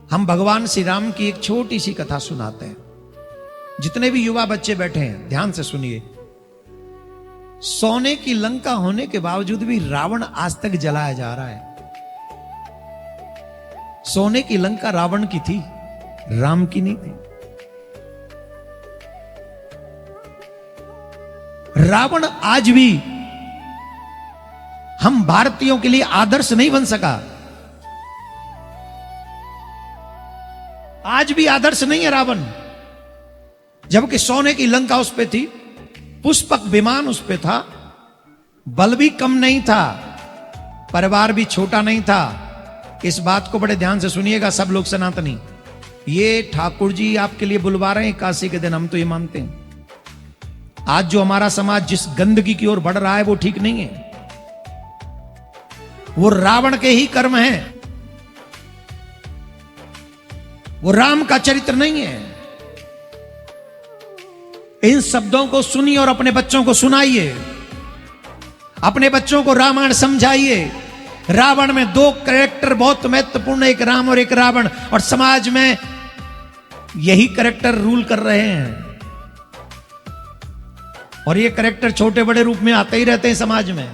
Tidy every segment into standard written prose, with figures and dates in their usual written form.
हम भगवान श्री राम की एक छोटी सी कथा सुनाते हैं। जितने भी युवा बच्चे बैठे हैं ध्यान से सुनिए। सोने की लंका होने के बावजूद भी रावण आज तक जलाया जा रहा है। सोने की लंका रावण की थी, राम की नहीं थी। रावण आज भी हम भारतीयों के लिए आदर्श नहीं बन सका। आज भी आदर्श नहीं है रावण। जबकि सोने की लंका उस पे थी, पुष्पक विमान उस पे था, बल भी कम नहीं था, परिवार भी छोटा नहीं था। इस बात को बड़े ध्यान से सुनिएगा सब लोग सनातनी। ये ठाकुर जी आपके लिए बुलवा रहे हैं काशी के दिन, हम तो ये मानते हैं। आज जो हमारा समाज जिस गंदगी की ओर बढ़ रहा है वो ठीक नहीं है। वो रावण के ही कर्म हैं, वो राम का चरित्र नहीं है। इन शब्दों को सुनिए और अपने बच्चों को सुनाइए, अपने बच्चों को रामायण समझाइए। रावण में दो कैरेक्टर बहुत महत्वपूर्ण, एक राम और एक रावण, और समाज में यही कैरेक्टर रूल कर रहे हैं। और ये कैरेक्टर छोटे बड़े रूप में आते ही रहते हैं समाज में।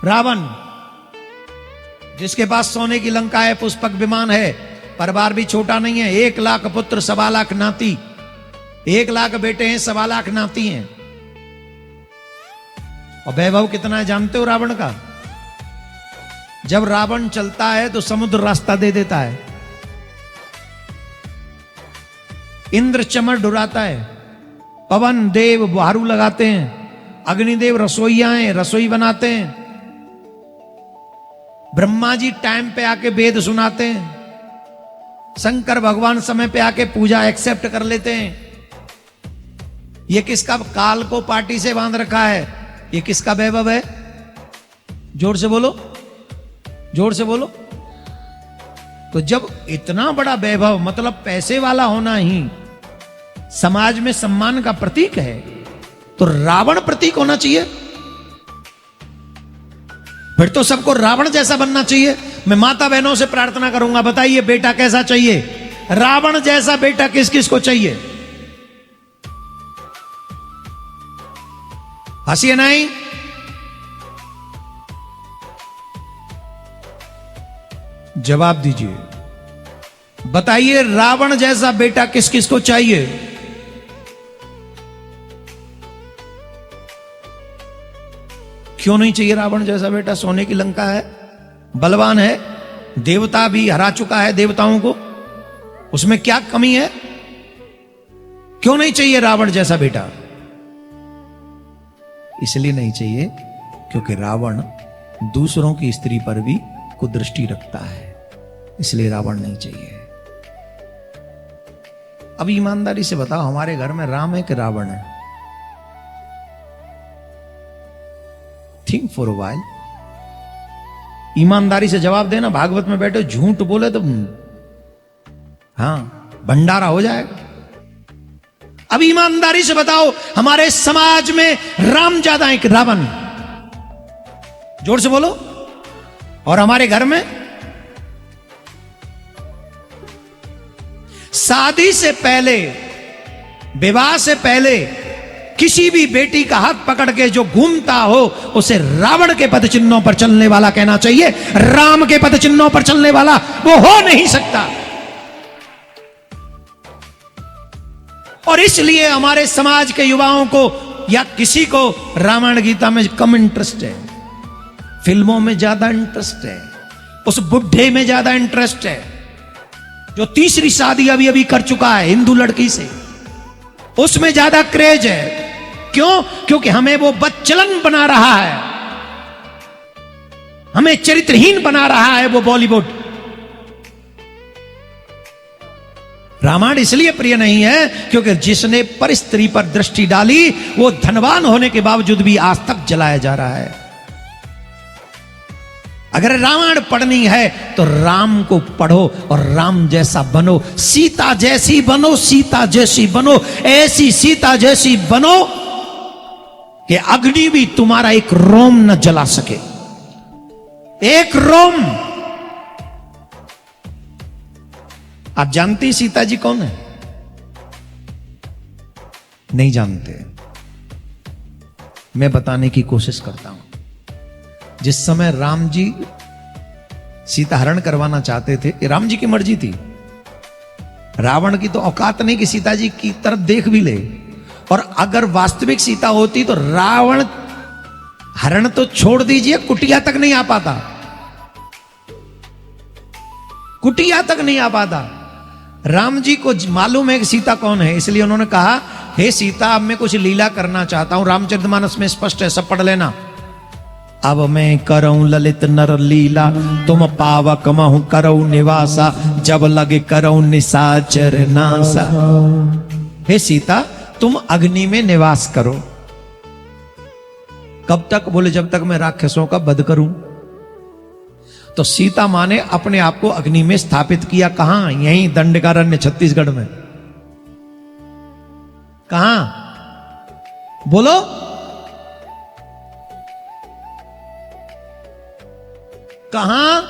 रावण जिसके पास सोने की लंका है, पुष्पक विमान है, परिवार भी छोटा नहीं है, 1 लाख पुत्र 1.25 लाख नाती, 1 लाख बेटे हैं 1.25 लाख नाती हैं। और वैभव कितना है जानते हो रावण का? जब रावण चलता है तो समुद्र रास्ता दे देता है, इंद्र चमर डुराता है, पवन देव बहारू लगाते हैं, अग्निदेव रसोईया हैं, रसोई बनाते हैं, ब्रह्मा जी टाइम पे आके वेद सुनाते हैं, शंकर भगवान समय पे आके पूजा एक्सेप्ट कर लेते हैं। ये किसका काल को पार्टी से बांध रखा है? ये किसका वैभव है? जोर से बोलो, जोर से बोलो। तो जब इतना बड़ा वैभव, मतलब पैसे वाला होना ही समाज में सम्मान का प्रतीक है, तो रावण प्रतीक होना चाहिए। फिर तो सबको रावण जैसा बनना चाहिए। मैं माता बहनों से प्रार्थना करूंगा, बताइए बेटा कैसा चाहिए? रावण जैसा बेटा किस किस को चाहिए? हंसिए नहीं। जवाब दीजिए, बताइए रावण जैसा बेटा किस किस को चाहिए? क्यों नहीं चाहिए रावण जैसा बेटा? सोने की लंका है, बलवान है, देवता भी हरा चुका है देवताओं को, उसमें क्या कमी है? क्यों नहीं चाहिए रावण जैसा बेटा? इसलिए नहीं चाहिए क्योंकि रावण दूसरों की स्त्री पर भी कुदृष्टि रखता है, इसलिए रावण नहीं चाहिए। अब ईमानदारी से बताओ, हमारे घर में राम है कि रावण है? Think for a while. ईमानदारी से जवाब देना। भागवत में बैठे झूठ बोले तो हां भंडारा हो जाएगा। अब ईमानदारी से बताओ, हमारे समाज में राम ज्यादा है कि रावण? जोर से बोलो। और हमारे घर में शादी से पहले, विवाह से पहले किसी भी बेटी का हाथ पकड़ के जो घूमता हो उसे रावण के पद चिन्हों पर चलने वाला कहना चाहिए। राम के पद चिन्हों पर चलने वाला वो हो नहीं सकता। और इसलिए हमारे समाज के युवाओं को या किसी को रामायण गीता में कम इंटरेस्ट है, फिल्मों में ज्यादा इंटरेस्ट है, उस बुढ़े में ज्यादा इंटरेस्ट है जो तीसरी शादी अभी अभी कर चुका है हिंदू लड़की से, उसमें ज्यादा क्रेज है। क्यों? क्योंकि हमें वो बच्चलन बना रहा है, हमें चरित्रहीन बना रहा है वो बॉलीवुड। रामायण इसलिए प्रिय नहीं है क्योंकि जिसने पर स्त्री पर दृष्टि डाली वो धनवान होने के बावजूद भी आज तक जलाया जा रहा है। अगर रामायण पढ़नी है तो राम को पढ़ो और राम जैसा बनो, सीता जैसी बनो, सीता जैसी बनो, ऐसी सीता जैसी बनो कि अग्नि भी तुम्हारा एक रोम न जला सके। एक रोम आप जानते हैं सीता जी कौन है? नहीं जानते। मैं बताने की कोशिश करता हूं। जिस समय राम जी सीता हरण करवाना चाहते थे, ये राम जी की मर्जी थी। रावण की तो औकात नहीं कि सीता जी की तरफ देख भी ले। और अगर वास्तविक सीता होती तो रावण हरण तो छोड़ दीजिए, कुटिया तक नहीं आ पाता। कुटिया तक नहीं आ पाता। राम जी को मालूम है कि सीता कौन है, इसलिए उन्होंने कहा, हे सीता, अब मैं कुछ लीला करना चाहता हूं। रामचरितमानस में स्पष्ट है, सब पढ़ लेना। अब मैं करऊं ललित नर लीला, तुम पावक महु करऊं निवासा, जब लगे करऊं निशाचर नासा। हे सीता, तुम अग्नि में निवास करो। कब तक? बोले जब तक मैं राक्षसों का वध करूं। तो सीता मां ने अपने आप को अग्नि में स्थापित किया। कहां? यहीं दंडकारण्य छत्तीसगढ़ में। कहां? बोलो। कहां?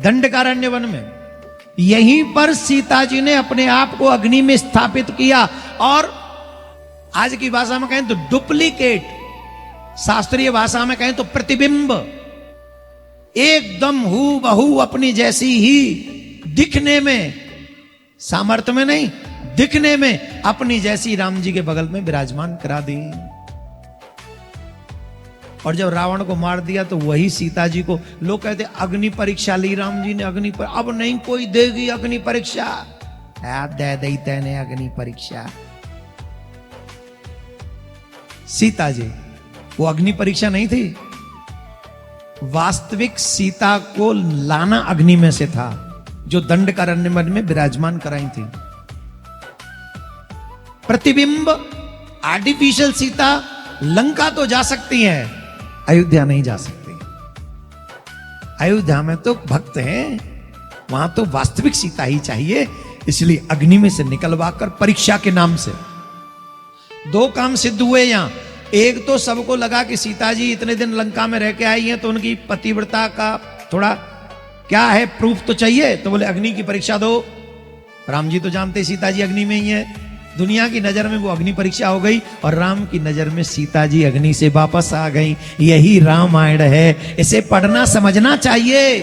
दंडकारण्य वन में। यहीं पर सीता जी ने अपने आप को अग्नि में स्थापित किया। और आज की भाषा में कहें तो डुप्लीकेट, शास्त्रीय भाषा में कहें तो प्रतिबिंब, एकदम हूबहू अपनी जैसी ही दिखने में, सामर्थ्य में नहीं, दिखने में अपनी जैसी राम जी के बगल में विराजमान करा दी। और जब रावण को मार दिया तो वही सीता जी को लोग कहते अग्नि परीक्षा ली राम जी ने। अग्नि पर अब नहीं कोई देगी अग्नि परीक्षा। दे दी तेने अग्नि परीक्षा। सीता जी वो अग्नि परीक्षा नहीं थी। वास्तविक सीता को लाना अग्नि में से था, जो दंडकारण्य वन में विराजमान कराई थी। प्रतिबिंब, आर्टिफिशियल सीता लंका तो जा सकती है, अयोध्या नहीं जा सकती। अयोध्या में तो भक्त हैं, वहां तो वास्तविक सीता ही चाहिए। इसलिए अग्नि में से निकलवा कर परीक्षा के नाम से दो काम सिद्ध हुए यहां। एक तो सबको लगा कि सीता जी इतने दिन लंका में रह के आई हैं, तो उनकी पतिव्रता का थोड़ा क्या है, प्रूफ तो चाहिए। तो बोले अग्नि की परीक्षा दो। राम जी तो जानते सीता जी अग्नि में ही है। दुनिया की नजर में वो अग्नि परीक्षा हो गई, और राम की नजर में सीता जी अग्नि से वापस आ गई। यही रामायण है, इसे पढ़ना समझना चाहिए।